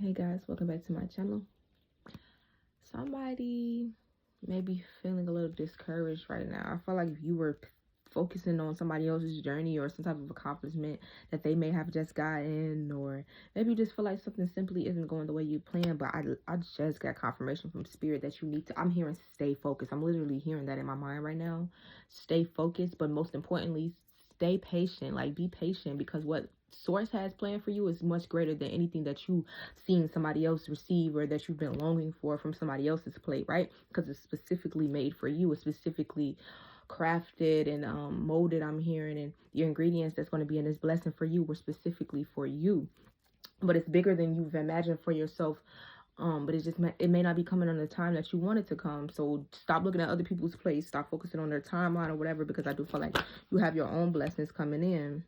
Hey guys, welcome back to my channel. Somebody may be feeling a little discouraged right now. I feel like if you were focusing on somebody else's journey or some type of accomplishment that they may have just gotten, or maybe you just feel like something simply isn't going the way you planned. But I just got confirmation from spirit that you need to, I'm hearing stay focused. I'm literally hearing that in my mind right now. Stay focused, but most importantly, stay patient. Like, be patient, because what source has planned for you is much greater than anything that you seen somebody else receive or that you've been longing for from somebody else's plate, right? Because it's specifically made for you. It's specifically crafted and molded, I'm hearing, and your ingredients that's going to be in this blessing for you were specifically for you. But it's bigger than you've imagined for yourself. But it may not be coming on the time that you want it to come. So stop looking at other people's place. Stop focusing on their timeline or whatever, because I do feel like you have your own blessings coming in.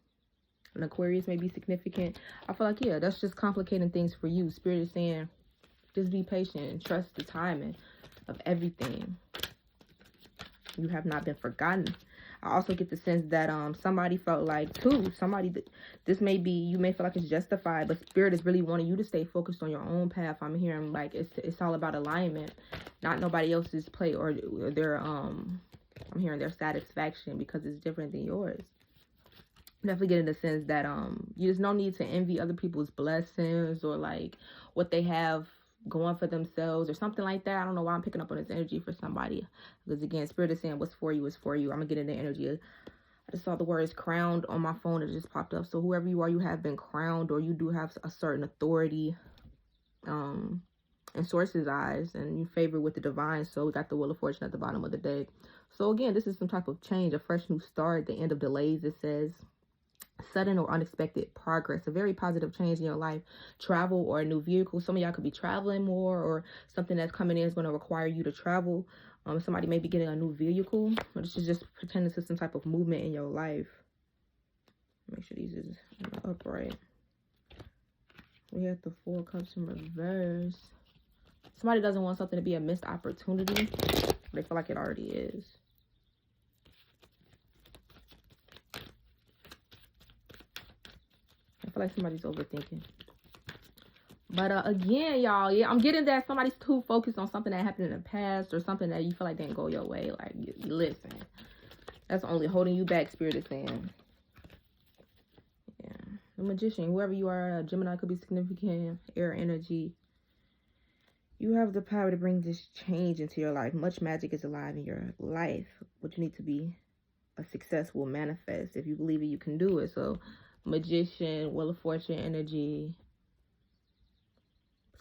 An Aquarius may be significant. I feel like, yeah, that's just complicating things for you. Spirit is saying, just be patient and trust the timing of everything. You have not been forgotten. I also get the sense that somebody felt like, too, this may be, you may feel like it's justified, but spirit is really wanting you to stay focused on your own path. I'm hearing like it's all about alignment, not nobody else's play or their I'm hearing their satisfaction, because it's different than yours. Definitely getting the sense that there's no need to envy other people's blessings or like what they have going for themselves or something like that. I don't know why I'm picking up on this energy for somebody, because again, spirit is saying what's for you is for you. I'm gonna get into energy. I just saw the words crowned on my phone. It just popped up. So whoever you are, you have been crowned, or you do have a certain authority in source's eyes, and you favor with the divine. So we got the wheel of fortune at the bottom of the deck. So again, this is some type of change, a fresh new start, the end of delays, it says. Sudden or unexpected progress, a very positive change in your life, travel or a new vehicle. Some of y'all could be traveling more, or something that's coming in is going to require you to travel. Somebody may be getting a new vehicle, but this is just pretending to some type of movement in your life. Make sure these is upright. We have the Four Cups in reverse. Somebody doesn't want something to be a missed opportunity. They feel like it already is. I feel like somebody's overthinking. But again, y'all, yeah, I'm getting that somebody's too focused on something that happened in the past or something that you feel like didn't go your way. Like, you listen, that's only holding you back, spirit is saying. Yeah, the Magician, whoever you are, Gemini could be significant, air energy. You have the power to bring this change into your life. Much magic is alive in your life. What you need to be a success will manifest. If you believe it, you can do it. So, Magician, Wheel of Fortune energy.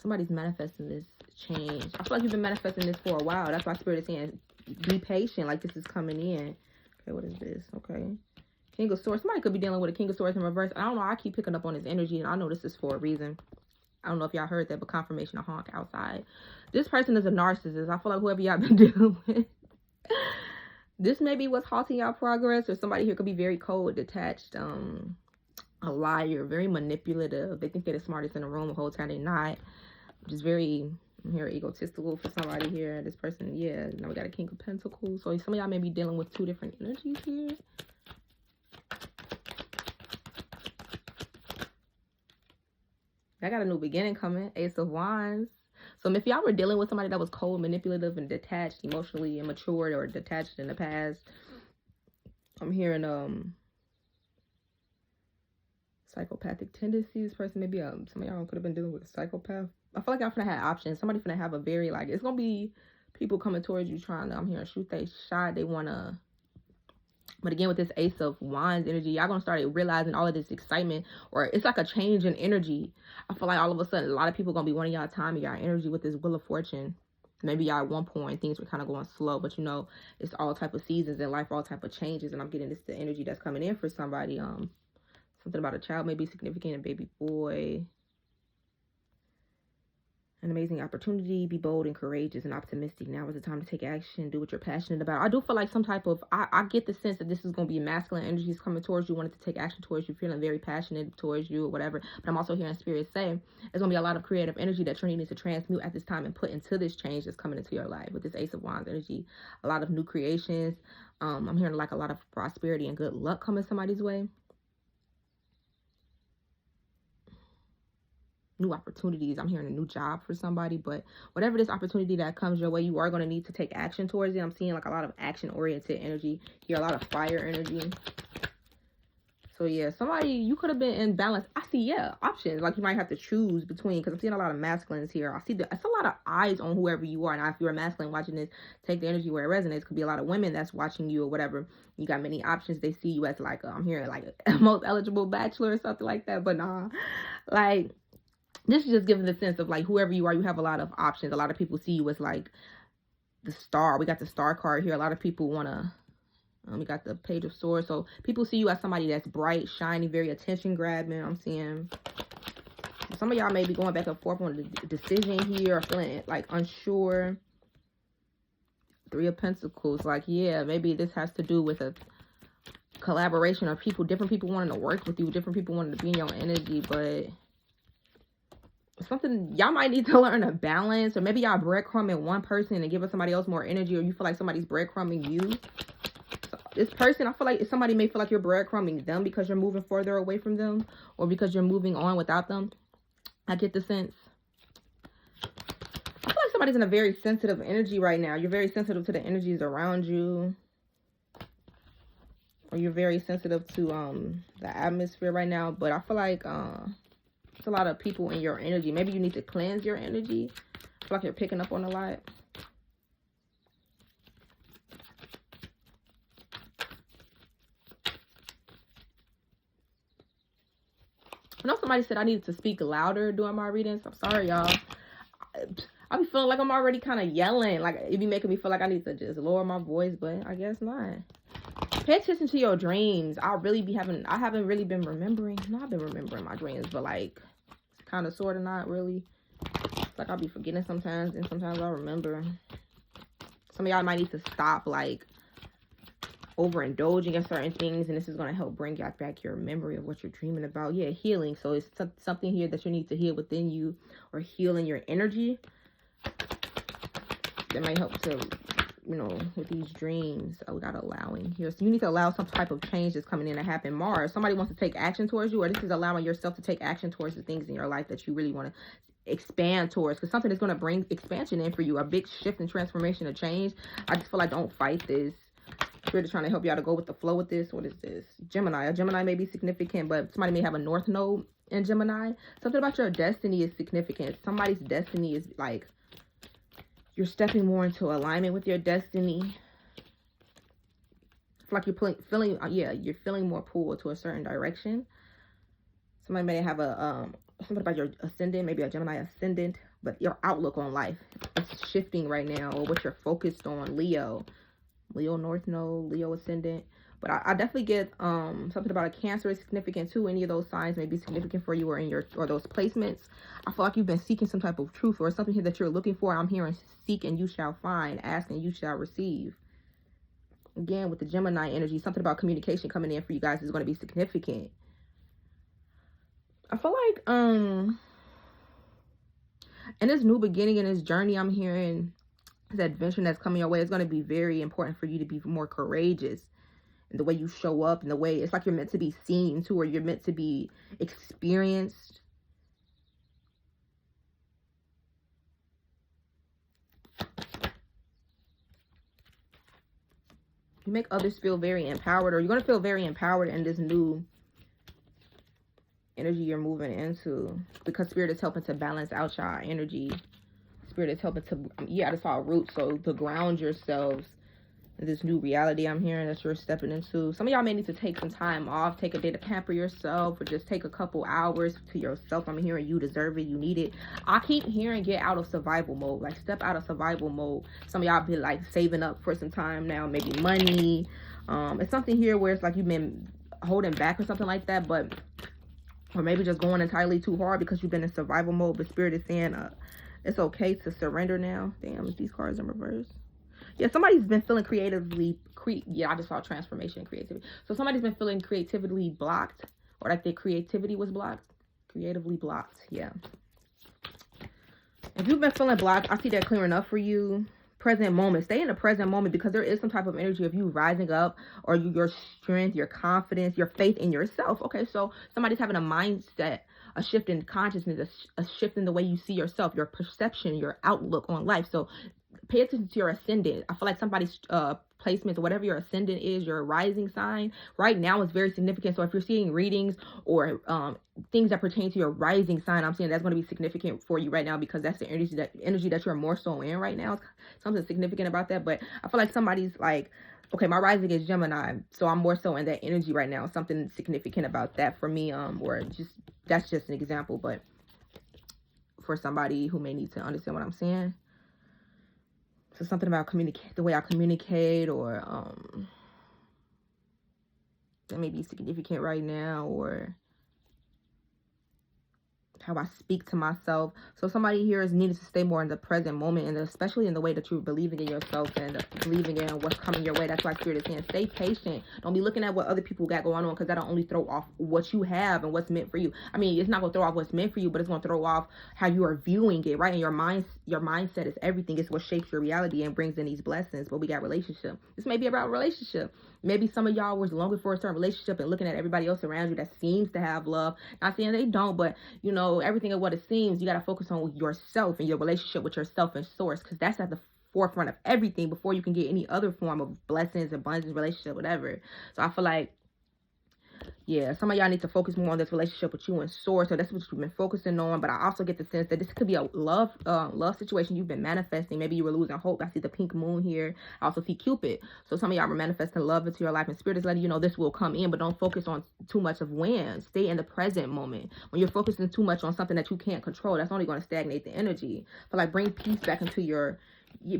Somebody's manifesting this change. I feel like you've been manifesting this for a while. That's why spirit is saying be patient. Like, this is coming in. Okay, what is this? Okay. King of Swords. Somebody could be dealing with a King of Swords in reverse. I don't know. I keep picking up on this energy, and I know this is for a reason. I don't know if y'all heard that, but confirmation of honk outside. This person is a narcissist. I feel like whoever y'all been dealing with, this may be what's halting y'all progress, or somebody here could be very cold, detached, a liar, very manipulative. They think they're the smartest in the room the whole time they're not. Just very, I'm here, egotistical for somebody here. This person, yeah. Now we got a King of Pentacles. So some of y'all may be dealing with two different energies here. I got a new beginning coming. Ace of Wands. So if y'all were dealing with somebody that was cold, manipulative, and detached, emotionally immature, or detached in the past, I'm hearing psychopathic tendencies. This person maybe some of y'all could have been dealing with a psychopath. I feel like y'all finna have options. Somebody finna have a very, like, it's gonna be people coming towards you trying to, I'm hearing, shoot they shot. They wanna, but again, with this Ace of Wands energy, y'all gonna start realizing all of this excitement, or it's like a change in energy. I feel like all of a sudden, a lot of people gonna be wanting y'all time and y'all energy with this Wheel of Fortune. Maybe y'all at one point things were kind of going slow, but you know, it's all type of seasons in life, all type of changes, and I'm getting this the energy that's coming in for somebody. Something about a child may be significant, a baby boy. An amazing opportunity. Be bold and courageous and optimistic. Now is the time to take action. Do what you're passionate about. I do feel like some type of, I get the sense that this is going to be masculine energies coming towards you, wanting to take action towards you, feeling very passionate towards you or whatever. But I'm also hearing spirit say there's going to be a lot of creative energy that you're needing to transmute at this time and put into this change that's coming into your life with this Ace of Wands energy. A lot of new creations. I'm hearing like a lot of prosperity and good luck coming somebody's way. new opportunities. I'm hearing a new job for somebody, but whatever this opportunity that comes your way, you are going to need to take action towards it. I'm seeing like a lot of action-oriented energy here, a lot of fire energy. So yeah, somebody, you could have been in balance. I see, yeah, options. Like you might have to choose between, because I'm seeing a lot of masculines here. I see it's a lot of eyes on whoever you are. Now, if you're a masculine watching this, take the energy where it resonates. Could be a lot of women that's watching you or whatever. You got many options. They see you as like, I'm hearing like a most eligible bachelor or something like that. But nah, like this is just giving the sense of like whoever you are, you have a lot of options. A lot of people see you as like the star. We got the star card here. A lot of people want to. We got the Page of Swords. So people see you as somebody that's bright, shiny, very attention grabbing. I'm seeing some of y'all may be going back and forth on the decision here, or feeling like unsure. Three of Pentacles. Like, yeah, maybe this has to do with a collaboration or different people wanting to work with you, different people wanting to be in your energy, but something y'all might need to learn a balance, or maybe y'all breadcrumbing one person and giving somebody else more energy, or you feel like somebody's breadcrumbing you. This person, I feel like somebody may feel like you're breadcrumbing them because you're moving further away from them, or because you're moving on without them. I get the sense. I feel like somebody's in a very sensitive energy right now. You're very sensitive to the energies around you. Or you're very sensitive to the atmosphere right now. But I feel like there's a lot of people in your energy. Maybe you need to cleanse your energy. I feel like you're picking up on a lot. I know somebody said I needed to speak louder during my readings. I'm sorry, y'all. I be feeling like I'm already kind of yelling. Like, it be making me feel like I need to just lower my voice, but I guess not. Pay attention to your dreams. I haven't really been remembering. No, I've been remembering my dreams, but like, kind of, sort of, not really. It's like I'll be forgetting sometimes, and sometimes I'll remember. Some of y'all might need to stop, like, overindulging in certain things, and this is going to help bring back your memory of what you're dreaming about. Yeah, healing. So it's something here that you need to heal within you, or heal in your energy. That might help to, you know, with these dreams. Oh, we got allowing here. So you need to allow some type of change that's coming in to happen. Mars, somebody wants to take action towards you, or this is allowing yourself to take action towards the things in your life that you really want to expand towards, because something is going to bring expansion in for you, a big shift and transformation, a change. I just feel like, don't fight this. Spirit is trying to help you out to go with the flow with this. What is this? Gemini. A Gemini may be significant, but somebody may have a North Node in Gemini. Something about your destiny is significant. Somebody's destiny is like, you're stepping more into alignment with your destiny. It's like you're feeling, you're feeling more pulled to a certain direction. Somebody may have a something about your ascendant, maybe a Gemini ascendant, but your outlook on life is shifting right now, or what you're focused on. Leo North Node, Leo ascendant. But I definitely get something about a Cancer is significant too. Any of those signs may be significant for you, or in your, or those placements. I feel like you've been seeking some type of truth, or something here that you're looking for. I'm hearing seek and you shall find, ask and you shall receive. Again, with the Gemini energy, something about communication coming in for you guys is going to be significant. I feel like in this new beginning, in this journey, I'm hearing the adventure that's coming your way is going to be very important for you to be more courageous in the way you show up, and the way it's like you're meant to be seen too, or you're meant to be experienced. You make others feel very empowered, or you're going to feel very empowered in this new energy you're moving into, because Spirit is helping to balance out your energy. Spirit is helping to, I just saw a root, so to ground yourselves in this new reality I'm hearing that you're stepping into. Some of y'all may need to take some time off, take a day to pamper yourself, or just take a couple hours to yourself. I'm hearing you deserve it, you need it. I keep hearing get out of survival mode, like step out of survival mode. Some of y'all be like saving up for some time now, maybe money. It's something here where it's like you've been holding back or something like that, but, or maybe just going entirely too hard because you've been in survival mode. But Spirit is saying it's okay to surrender now. Damn, is these cards in reverse? Yeah, somebody's been feeling creatively, I just saw transformation and creativity. So somebody's been feeling creatively blocked, or like their creativity was blocked. Creatively blocked, yeah. If you've been feeling blocked, I see that clearing up for you. Present moment. Stay in the present moment, because there is some type of energy of you rising up, or your strength, your confidence, your faith in yourself. Okay, so somebody's having a mindset a shift in consciousness, a shift in the way you see yourself, your perception, your outlook on life. So pay attention to your ascendant. I feel like somebody's placements or whatever your ascendant is, your rising sign right now is very significant. So if you're seeing readings or things that pertain to your rising sign, I'm saying that's going to be significant for you right now, because that's the energy that you're more so in right now. Something significant about that. But I feel like somebody's like, okay, my rising is Gemini, so I'm more so in that energy right now. Something significant about that for me, or just, that's just an example. But for somebody who may need to understand what I'm saying, so something about the way I communicate, or that may be significant right now, or how I speak to myself. So somebody here is needed to stay more in the present moment, and especially in the way that you're believing in yourself and believing in what's coming your way. That's why Spirit is saying stay patient. Don't be looking at what other people got going on, because that'll only throw off what you have and what's meant for you. I mean, it's not going to throw off what's meant for you, but it's going to throw off how you are viewing it, right? And your mindset is everything. It's what shapes your reality and brings in these blessings. But we got relationship. This may be about relationship. Maybe some of y'all was longing for a certain relationship and looking at everybody else around you that seems to have love. Not saying they don't, but you know, everything of what it seems, you got to focus on yourself and your relationship with yourself and source, because that's at the forefront of everything before you can get any other form of blessings, abundance, relationship, whatever. So I feel like, yeah, some of y'all need to focus more on this relationship with you and source. So that's what you've been focusing on. But I also get the sense that this could be a love situation you've been manifesting. Maybe you were losing hope. I see the pink moon here. I also see Cupid. So some of y'all were manifesting love into your life, and Spirit is letting you know this will come in, but don't focus on too much of when. Stay in the present moment. When you're focusing too much on something that you can't control, that's only going to stagnate the energy. But like, bring peace back into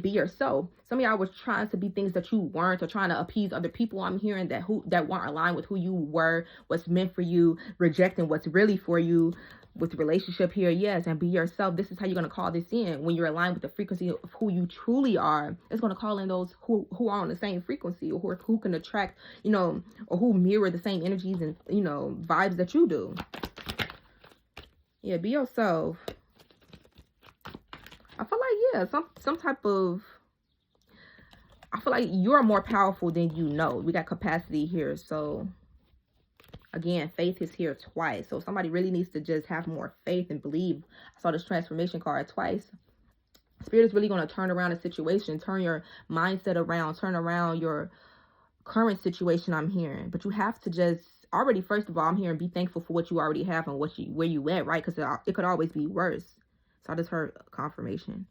be yourself. Some of y'all was trying to be things that you weren't, or trying to appease other people. I'm hearing that weren't aligned with who you were, what's meant for you, rejecting what's really for you with the relationship here. Yes, and be yourself. This is how you're going to call this in. When you're aligned with the frequency of who you truly are, it's going to call in those who are on the same frequency, or who can attract, you know, or who mirror the same energies and, you know, vibes that you do. Yeah, be yourself. I feel like, yeah, some type of, I feel like you're more powerful than you know. We got capacity here. So again, faith is here twice. So somebody really needs to just have more faith and believe. I saw this transformation card twice. Spirit is really going to turn around a situation, turn your mindset around, turn around your current situation, I'm hearing. But you have to just already, first of all, I'm hearing be thankful for what you already have and where you at, right? Because it could always be worse. So I just heard confirmation.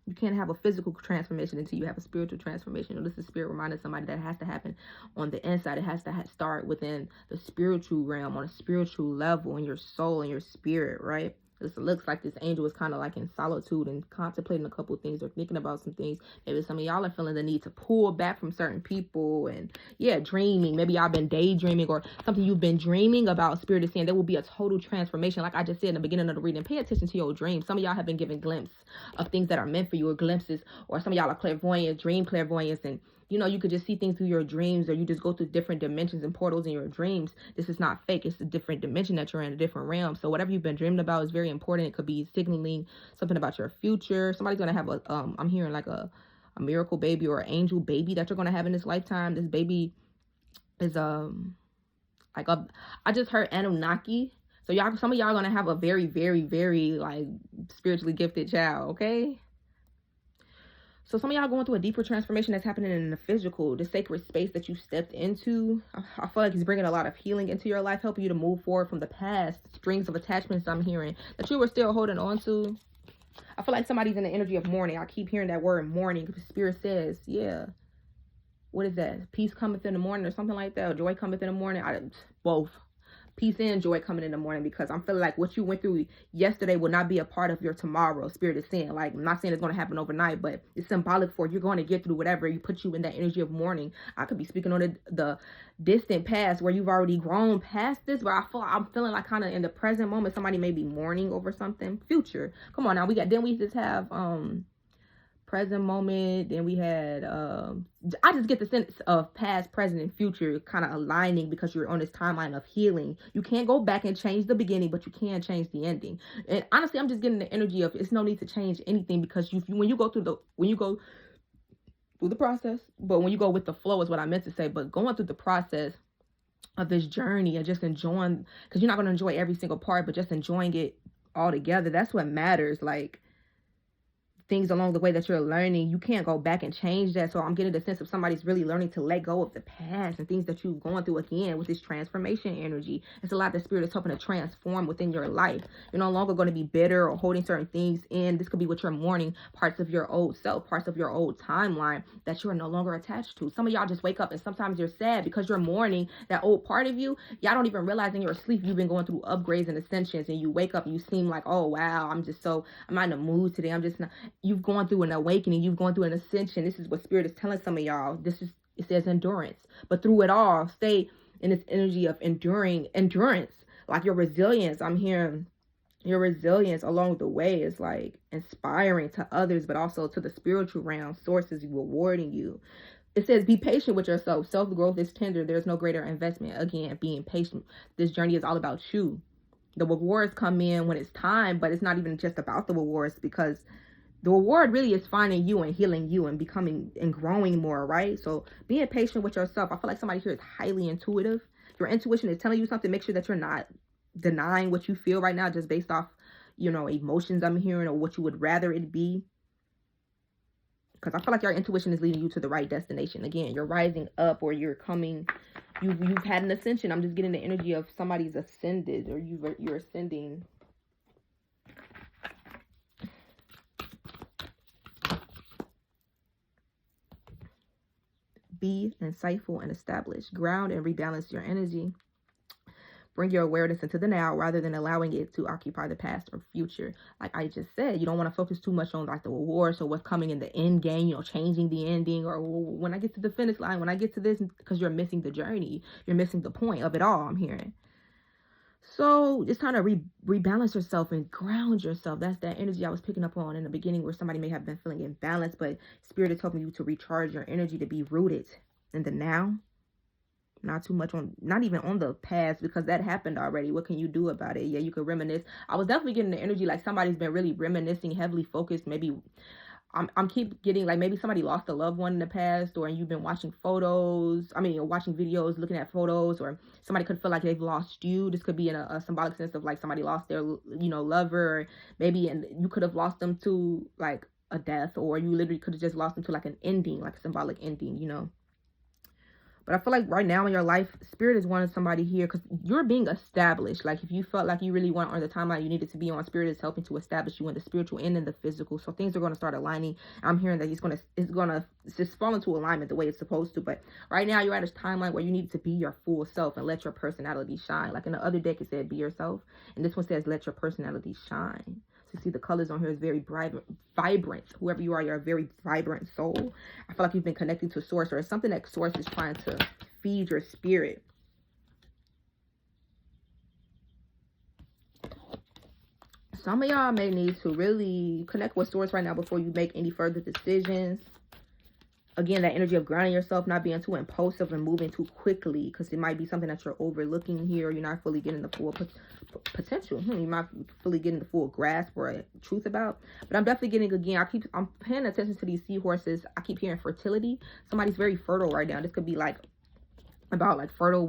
You can't have a physical transformation until you have a spiritual transformation. You know, this is Spirit reminding somebody that has to happen on the inside. It has to start within the spiritual realm, on a spiritual level, in your soul and your spirit, right? This looks like this angel is kind of like in solitude and contemplating a couple of things or thinking about some things. Maybe some of y'all are feeling the need to pull back from certain people and, yeah, dreaming. Maybe y'all been daydreaming or something you've been dreaming about. Spirit is saying there will be a total transformation. Like I just said in the beginning of the reading, pay attention to your dreams. Some of y'all have been given glimpses of things that are meant for you, or glimpses, or some of y'all are clairvoyant, dream clairvoyance, and you know, you could just see things through your dreams, or you just go through different dimensions and portals in your dreams. This is not fake. It's a different dimension that you're in, a different realm. So whatever you've been dreaming about is very important. It could be signaling something about your future. Somebody's going to have I'm hearing like a miracle baby or an angel baby that you're going to have in this lifetime. This baby is, I just heard Anunnaki. So some of y'all are going to have a very, very, very like spiritually gifted child. Okay. So some of y'all going through a deeper transformation that's happening in the physical, the sacred space that you stepped into. I feel like it's bringing a lot of healing into your life, helping you to move forward from the past, strings of attachments I'm hearing that you were still holding on to. I feel like somebody's in the energy of mourning. I keep hearing that word mourning, because the Spirit says, yeah. What is that? Peace cometh in the morning or something like that? Or joy cometh in the morning? Both. Peace and joy coming in the morning, because I'm feeling like what you went through yesterday will not be a part of your tomorrow. Spirit is saying, like, I'm not saying it's going to happen overnight, but it's symbolic for you're going to get through whatever you put you in that energy of mourning. I could be speaking on the distant past where you've already grown past this, but I'm feeling like kind of in the present moment, somebody may be mourning over something. Future. Come on now. Then we just have, present moment, then we had I just get the sense of past, present, and future kind of aligning, because you're on this timeline of healing. You can't go back and change the beginning, but you can change the ending. And honestly, I'm just getting the energy of it's no need to change anything, because when you go through the process, but when you go with the flow is what I meant to say. But going through the process, of this journey and just enjoying, because you're not going to enjoy every single part, but just enjoying it all together. That's what matters. Like, things along the way that you're learning, you can't go back and change that. So I'm getting the sense of somebody's really learning to let go of the past and things that you've gone through again with this transformation energy. It's a lot that spirit is helping to transform within your life. You're no longer going to be bitter or holding certain things in. This could be what you're mourning, parts of your old self, parts of your old timeline that you're no longer attached to. Some of y'all just wake up and sometimes you're sad because you're mourning that old part of you. Y'all don't even realize in your sleep you've been going through upgrades and ascensions, and you wake up and you seem like, oh wow, I'm not in the mood today. I'm just not. You've gone through an awakening. You've gone through an ascension. This is what spirit is telling some of y'all. It says endurance. But through it all, stay in this energy of endurance. Like your resilience. I'm hearing your resilience along the way is like inspiring to others, but also to the spiritual realm. Sources rewarding you. It says, be patient with yourself. Self-growth is tender. There's no greater investment. Again, being patient. This journey is all about you. The rewards come in when it's time, but it's not even just about the rewards, because the reward really is finding you and healing you and becoming and growing more, right? So being patient with yourself. I feel like somebody here is highly intuitive. Your intuition is telling you something. Make sure that you're not denying what you feel right now just based off, emotions I'm hearing or what you would rather it be. Because I feel like your intuition is leading you to the right destination. Again, you're rising up, or you've had an ascension. I'm just getting the energy of somebody's ascended, or you're ascending. Be insightful and established. Ground and rebalance your energy. Bring your awareness into the now rather than allowing it to occupy the past or future. Like I just said, you don't want to focus too much on like the rewards or what's coming in the end game, changing the ending, or when I get to the finish line, when I get to this, because you're missing the journey. You're missing the point of it all, I'm hearing. So just trying to rebalance yourself and ground yourself. That's that energy I was picking up on in the beginning, where somebody may have been feeling imbalanced, but spirit is helping you to recharge your energy, to be rooted in the now. Not too much not even on the past, because that happened already. What can you do about it? Yeah, you could reminisce. I was definitely getting the energy like somebody's been really reminiscing, heavily focused. Maybe I'm keep getting like maybe somebody lost a loved one in the past, or you've been watching photos. Watching videos, looking at photos, or somebody could feel like they've lost you. This could be in a symbolic sense of like somebody lost their, lover, or maybe and you could have lost them to like a death, or you literally could have just lost them to like an ending, like a symbolic ending. But I feel like right now in your life, spirit is wanting somebody here because you're being established. Like if you felt like you really weren't on the timeline you needed to be on, spirit is helping to establish you in the spiritual and in the physical. So things are going to start aligning. I'm hearing that it's going to just fall into alignment the way it's supposed to. But right now you're at a timeline where you need to be your full self and let your personality shine. Like in the other deck it said, be yourself. And this one says, let your personality shine. So see the colors on here is very vibrant. Whoever you are, you're a very vibrant soul. I feel like you've been connecting to source, or it's something that source is trying to feed your spirit. Some of y'all may need to really connect with source right now before you make any further decisions. Again, that energy of grounding yourself, not being too impulsive and moving too quickly, because it might be something that you're overlooking here. You're not fully getting the full potential. You're not fully getting the full grasp or truth about. But I'm definitely getting, again, I'm paying attention to these seahorses. I keep hearing fertility. Somebody's very fertile right now. This could be like about like fertile with